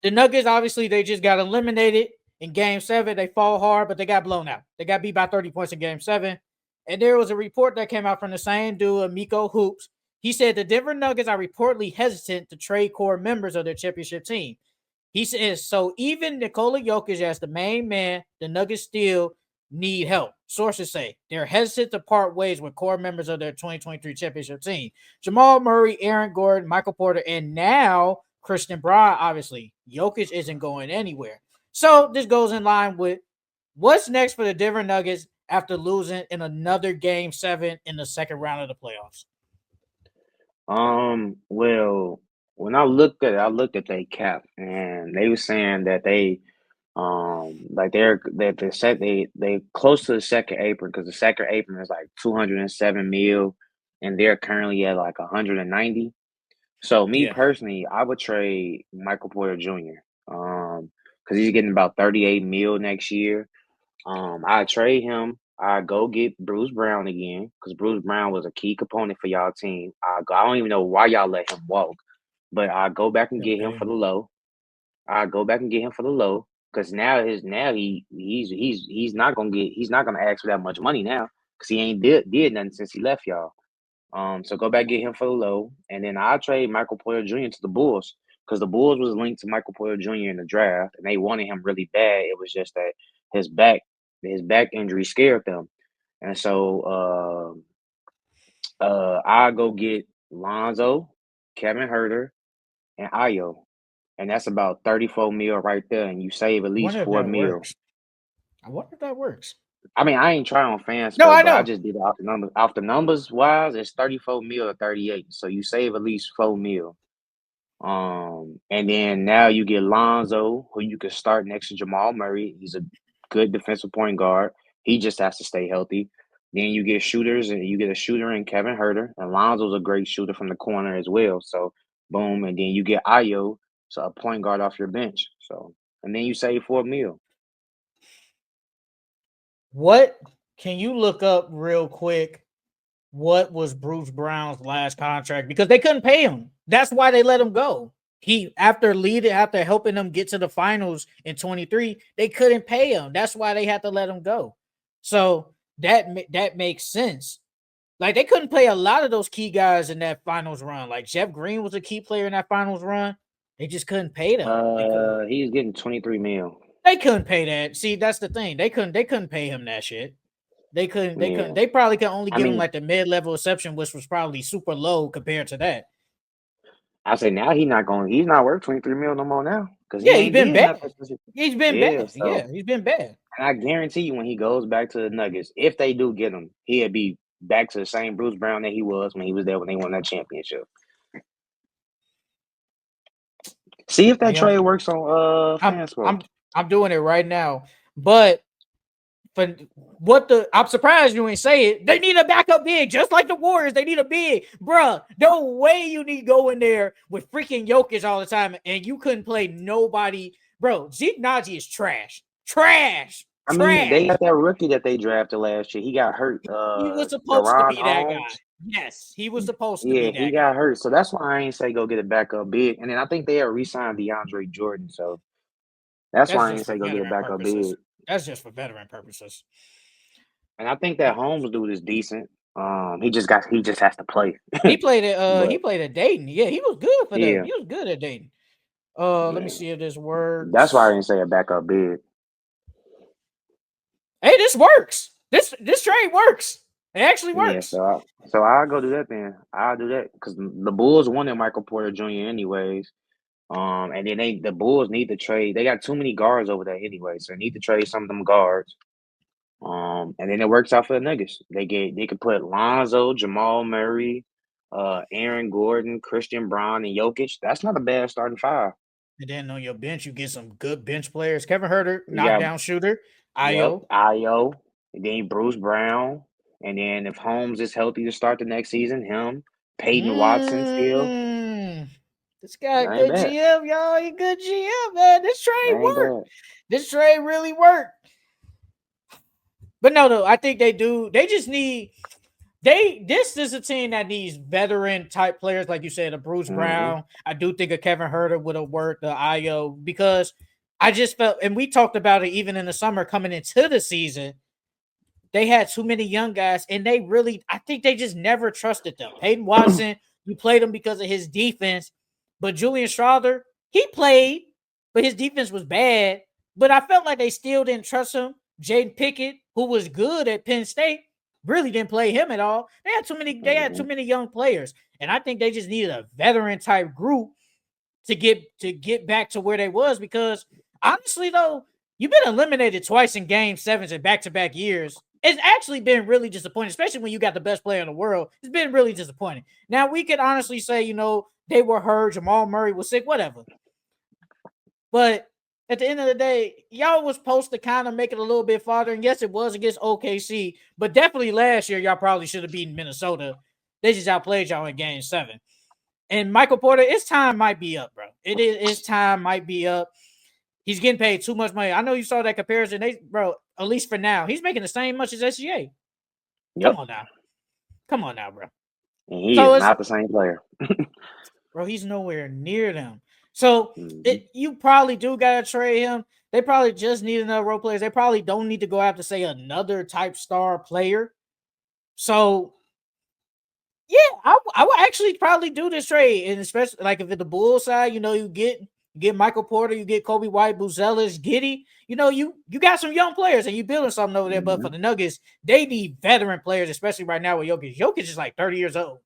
The Nuggets, obviously, they just got eliminated in Game 7. They fall hard, but they got blown out. They got beat by 30 points in Game 7. And there was a report that came out from the same dude, Miko Hoops. He said the Denver Nuggets are reportedly hesitant to trade core members of their championship team. He says, so even Nikola Jokic as the main man, the Nuggets still need help. Sources say they're hesitant to part ways with core members of their 2023 championship team. Jamal Murray, Aaron Gordon, Michael Porter, and now Christian Braun, obviously. Jokic isn't going anywhere. So this goes in line with what's next for the Denver Nuggets after losing in another Game 7 in the second round of the playoffs. Well, when I looked at their cap, and they were saying that they like they close to the second apron, because the second apron is like 207 mil, and they're currently at like 190. So me personally, I would trade Michael Porter Jr. Because he's getting about 38 mil next year. I trade him. I go get Bruce Brown again, because Bruce Brown was a key component for y'all team. I don't even know why y'all let him walk, but I go back and get him for the low. Because he's not gonna ask for that much money now, because he ain't did nothing since he left y'all. So go back get him for the low, and then I'll trade Michael Porter Jr. to the Bulls, because the Bulls was linked to Michael Porter Jr. in the draft, and they wanted him really bad. It was just that his back injury scared them, and so I'll go get Lonzo, Kevin Herter, and Ayo, and that's about 34 mil right there, and you save at least 4 mil. I wonder if that works. I mean, I ain't trying on fans, no, I but know. I just did it off the numbers. Off the numbers wise, it's 34 mil or 38. So you save at least 4 mil. And then now you get Lonzo, who you can start next to Jamal Murray. He's a good defensive point guard. He just has to stay healthy. Then you get shooters, and you get a shooter in Kevin Herter, and Lonzo's a great shooter from the corner as well. So boom, and then you get Ayo, so a point guard off your bench. So, and then you save 4 mil. What can you look up real quick? What was Bruce Brown's last contract? Because they couldn't pay him. That's why they let him go. After helping them get to the finals in 23, they couldn't pay him. That's why they had to let him go. So that makes sense. Like, they couldn't play a lot of those key guys in that finals run. Like, Jeff Green was a key player in that finals run. They just couldn't pay them. He's getting 23 mil. They couldn't pay that. See, that's the thing. They couldn't pay him that shit. They couldn't. They probably could only give him like the mid-level exception, which was probably super low compared to that. I say now he's not worth 23 mil no more now, because he's been bad. He's been bad. So, he's been bad. And I guarantee you, when he goes back to the Nuggets, if they do get him, he'll be back to the same Bruce Brown that he was when he was there when they won that championship. See if that trade works on FanSport. I'm doing it right now, but I'm surprised you ain't say it. They need a backup big, just like the Warriors. They need a big, bruh. No way you need to go in there with freaking Jokic all the time, and you couldn't play nobody, bro. Zeke Naji is trash. I mean, they got that rookie that they drafted last year. He got hurt. He was supposed to be that guy. Yes, he was supposed to be that guy. Yeah, he got hurt, so that's why I ain't say go get a backup big. And then I think they have re-signed DeAndre Jordan, so that's why I ain't say go get a backup big. That's just for veteran purposes. And I think that Holmes dude is decent. He just has to play. He played at Dayton. Yeah, he was good for them. He was good at Dayton. Let me see if this works. That's why I didn't say a backup big. Hey, this works. This trade works. It actually works. Yeah, so I'll go do that then. I'll do that because the Bulls wanted Michael Porter Jr. anyways. And then the Bulls need to trade. They got too many guards over there anyway, so they need to trade some of them guards. And then it works out for the Nuggets. They could put Lonzo, Jamal Murray, Aaron Gordon, Christian Braun, and Jokic. That's not a bad starting five. And then on your bench, you get some good bench players. Kevin Herter, knockdown shooter. Ayo. And then Bruce Brown. And then if Holmes is healthy to start the next season, him. Peyton Watson still. This guy good GM, y'all. He good GM, man. This trade worked. This trade really worked. But no, I think they do. They just need this is a team that needs veteran type players, like you said, a Bruce Mm-hmm. Brown. I do think a Kevin Herter would have worked, the IO, because I just felt, and we talked about it even in the summer coming into the season, they had too many young guys, and I think they just never trusted them. Peyton Watson, you played him because of his defense, but Julian Strawther, he played, but his defense was bad. But I felt like they still didn't trust him. Jaden Pickett, who was good at Penn State, really didn't play him at all. They had too Mm-hmm. many young players, and I think they just needed a veteran type group to get back to where they was, because honestly though, you've been eliminated twice in game sevens in back-to-back years. It's actually been really disappointing, especially when you got the best player in the world. It's been really disappointing. Now we could honestly say, they were hurt, Jamal Murray was sick, whatever. But at the end of the day, y'all was supposed to kind of make it a little bit farther. And yes, it was against OKC, but definitely last year y'all probably should have beaten Minnesota. They just outplayed y'all in game 7. And Michael Porter, his time might be up, bro. His time might be up. He's getting paid too much money. I know you saw that comparison. Bro, at least for now, he's making the same much as SGA. Come Yep. on now. Come on now, bro. And he So is it's not the same player. bro, he's nowhere near them. So Mm-hmm. you probably do gotta trade him. They probably just need another role players. They probably don't need to go after, say, another type star player. So yeah, I would actually probably do this trade, and especially like if it's the Bulls side, you get Michael Porter, you get Kobe White, Buzelis, Giddy. You got some young players, and you building something over there. But Mm-hmm. for the Nuggets, they need veteran players, especially right now with Jokic. Jokic is like 30 years old.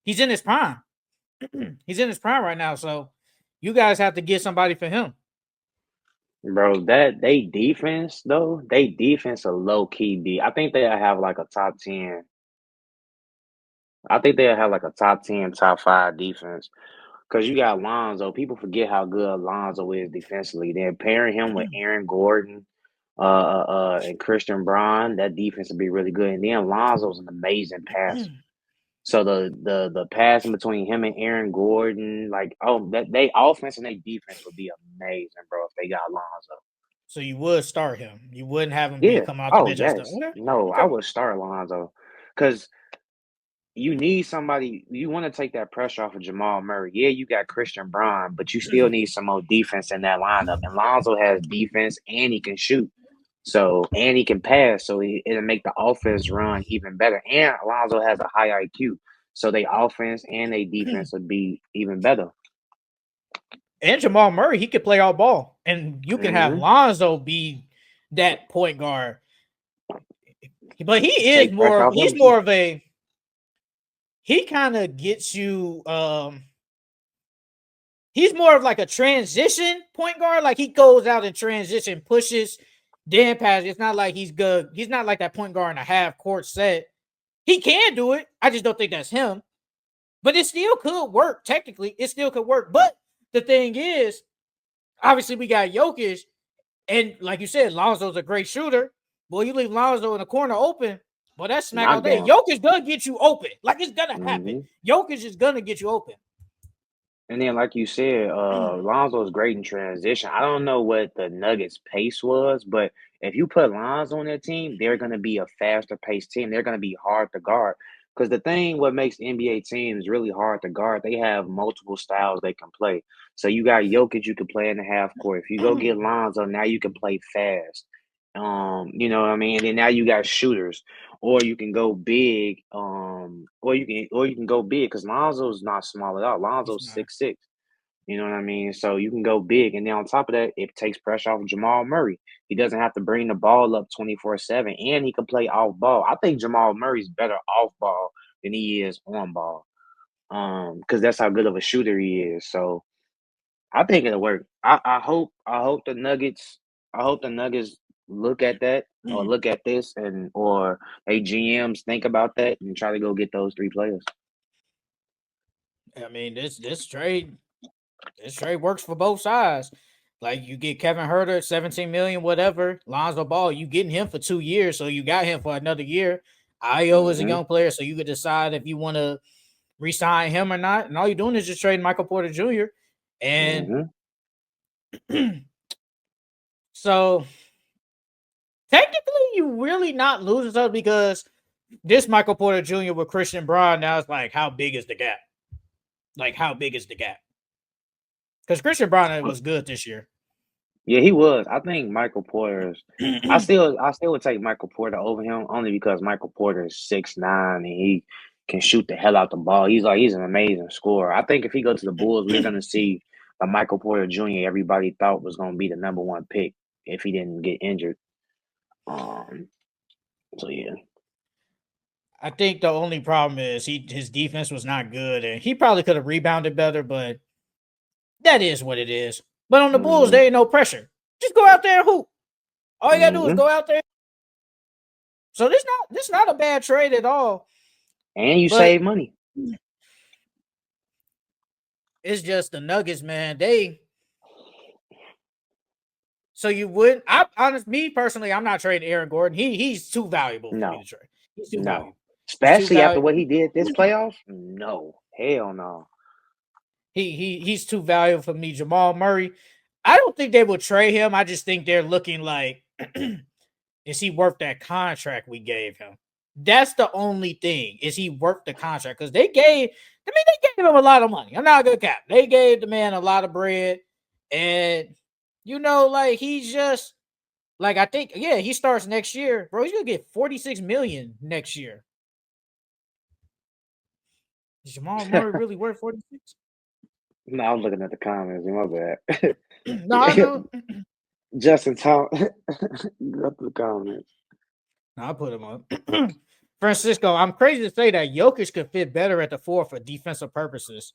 He's in his prime. He's in his prime right now, so you guys have to get somebody for him. Bro, they defense a low key B. I think they'll have like a top 10. I think they'll have like a top 10, top 5 defense. Because you got Lonzo. People forget how good Lonzo is defensively. Then pairing him with Aaron Gordon and Christian Braun, that defense will be really good. And then Lonzo's an amazing passer. So the passing between him and Aaron Gordon, like, that they offense and they defense would be amazing, bro, if they got Lonzo. So you would start him. You wouldn't have him be Yeah. coming out the Oh, bench and stuff. yes. Okay. No, I Okay. would start Lonzo. Because you need somebody. You want to take that pressure off of Jamal Murray. Yeah, you got Christian Braun, but you still need some more defense in that lineup. And Lonzo has defense and he can shoot. So and he can pass, so it'll make the offense run even better. And Alonzo has a high IQ, so they offense and they defense would be even better. And Jamal Murray, he could play all ball, and you can have Mm-hmm. Lonzo be that point guard. But he is Take pressure more. off He's him too. more of a. He kind of gets you. He's more of like a transition point guard. Like he goes out and transition, pushes, then passes. It's not like he's good. He's not like that point guard in a half court set. He can do it. I just don't think that's him. But it still could work. Technically, it still could work. But the thing is, obviously, we got Jokic, and like you said, Lonzo's a great shooter. Boy, you leave Lonzo in the corner open, boy, that's smack all day. Knockdown. Jokic gonna get you open. Like it's gonna happen. Mm-hmm. Jokic is gonna get you open. And then, like you said, Lonzo's great in transition. I don't know what the Nuggets' pace was, but if you put Lonzo on their team, they're going to be a faster paced team. They're going to be hard to guard. Because the thing, what makes NBA teams really hard to guard, they have multiple styles they can play. So you got Jokic, you can play in the half court. If you go get Lonzo, now you can play fast. You know what I mean? And then now you got shooters, or you can go big. Or you can go big because Lonzo's not small at all. He's Lonzo's not. 6'6". You know what I mean? So you can go big, and then on top of that, it takes pressure off Jamal Murray. He doesn't have to bring the ball up 24/7, and he can play off ball. I think Jamal Murray's better off ball than he is on ball. Because that's how good of a shooter he is. So I think it'll work. I hope the Nuggets look at that or look at this or they GMs think about that and try to go get those 3 players. I mean, this trade works for both sides. Like you get Kevin Herter, 17 million, whatever. Lonzo Ball, you getting him for 2 years, so you got him for another year. Io is a Mm-hmm. young player, so you could decide if you want to re-sign him or not. And all you're doing is just trading Michael Porter Jr. And Mm-hmm. so technically, you really not losing stuff because this Michael Porter Jr. with Christian Braun, now it's like, how big is the gap? Like, how big is the gap? Because Christian Braun was good this year. Yeah, he was. I think Michael Porter's. I still would take Michael Porter over him only because Michael Porter is 6'9" and he can shoot the hell out the ball. He's an amazing scorer. I think if he goes to the Bulls, we're gonna see a Michael Porter Jr. everybody thought was gonna be the number one pick if he didn't get injured. So yeah. I think the only problem is his defense was not good, and he probably could have rebounded better, but that is what it is. But on the Bulls, there ain't no pressure. Just go out there and hoop. All you gotta do is go out there. So this not a bad trade at all. And you save money. It's just the Nuggets, man. So you wouldn't. Me personally, I'm not trading Aaron Gordon. He's too valuable for me to trade. He's too valuable. Especially after what he did this playoff. No, hell no. He's too valuable for me. Jamal Murray. I don't think they will trade him. I just think they're looking like, is he worth that contract we gave him? That's the only thing. Is he worth the contract? Because they gave him a lot of money. I'm not a good cap. They gave the man a lot of bread. And, like, he's just, like, I think, he starts next year. Bro, he's going to get $46 million next year. Is Jamal Murray really worth 46? No, I'm looking at the comments. My bad. No, I know. Justin Thomas. Go to the comments. No, I'll put him up. Francisco, I'm crazy to say that Jokic could fit better at the 4 for defensive purposes,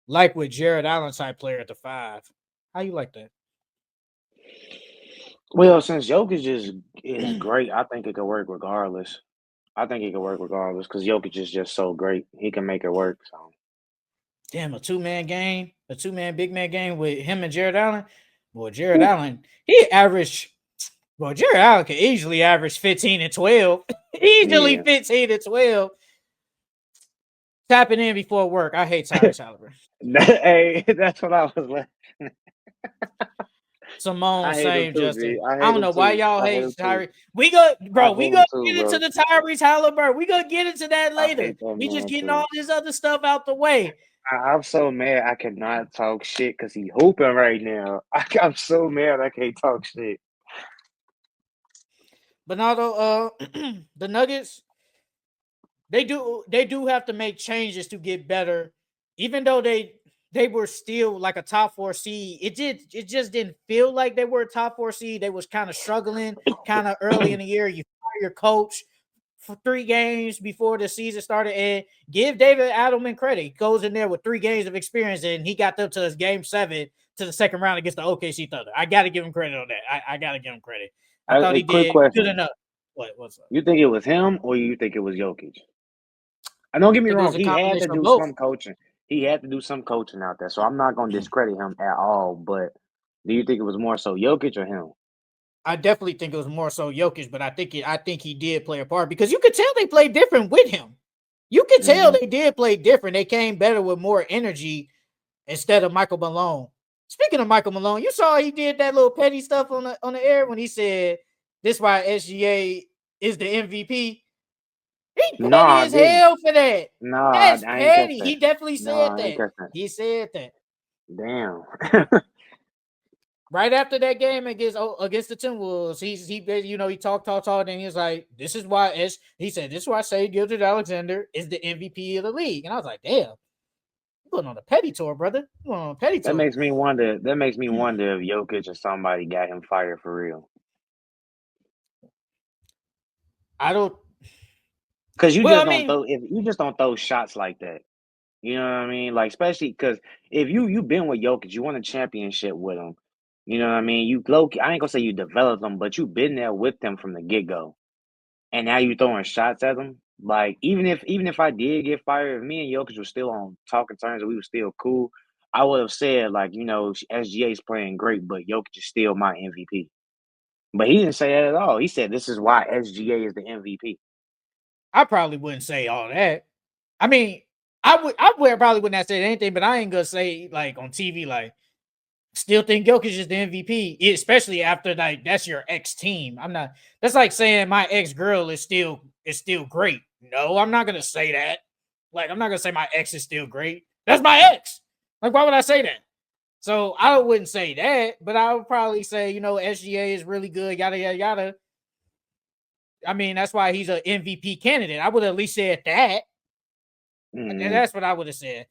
like with Jared Allen type player at the 5. How you like that? Well, since Jokic is great, I think it could work regardless. Because Jokic is just so great. He can make it work. So. Damn, a 2-man game, a 2-man big man game with him and Jared Allen. Boy, Jared Allen, Jared Allen can easily average 15 and 12. Easily 15 and 12. Tapping in before work. I hate Tyrese Halliburton. Hey, that's what I was like. Simone, same, Justin. I don't know why y'all hate Tyrese. We gonna get into the Tyrese Halliburton. We gonna get into that later. We just getting all this other stuff out the way. I'm so mad I cannot talk shit because he's hooping right now. I'm so mad I can't talk shit. Bernardo, the Nuggets, they do have to make changes to get better. Even though they were still like a top 4 seed, it just didn't feel like they were a top 4 seed. They was kind of struggling kind of early in the year. You fire your coach for 3 games before the season started, and give David Adelman credit. He goes in there with 3 games of experience, and he got them to his game 7 to the second round against the OKC Thunder. I got to give him credit on that. I got to give him credit. I thought he did good enough. What's up? You think it was him or you think it was Jokic? I don't get me wrong. He had to do some coaching. He had to do some coaching out there. So I'm not going to discredit him at all. But do you think it was more so Jokic or him? I definitely think it was more so Jokic, but I think he did play a part because you could tell they played different with him. You could tell they did play different. They came better with more energy instead of Michael Malone. Speaking of Michael Malone, you saw he did that little petty stuff on the air when he said, "This is why SGA is the MVP." He petty as hell for that. No, that's petty. He definitely said that. He said that. Damn. Right after that game against the Timberwolves, he talked, and he was like, "This is why he said this is why Shai Gilgeous-Alexander is the MVP of the league." And I was like, "Damn, you going on a petty tour, brother? You going on a petty tour?" That makes me wonder. That makes me wonder if Jokic or somebody got him fired for real. I don't. Because you just don't throw shots like that. You know what I mean? Like, especially because if you've been with Jokic, you won a championship with him. You know what I mean? I ain't gonna say you developed them, but you've been there with them from the get-go. And now you throwing shots at them. Like, even if I did get fired, if me and Jokic were still on talking terms and we were still cool, I would have said, like, SGA's playing great, but Jokic is still my MVP. But he didn't say that at all. He said this is why SGA is the MVP. I probably wouldn't say all that. I mean, I probably wouldn't have said anything, but I ain't gonna say like on TV like Still think Jokic is the MVP, especially after like that's your ex team. I'm not. That's like saying my ex girl is still great. No, I'm not gonna say that. Like I'm not gonna say my ex is still great. That's my ex. Like why would I say that? So I wouldn't say that, but I would probably say SGA is really good. Yada yada yada. I mean that's why he's an MVP candidate. I would at least said that. Mm. That's what I would have said.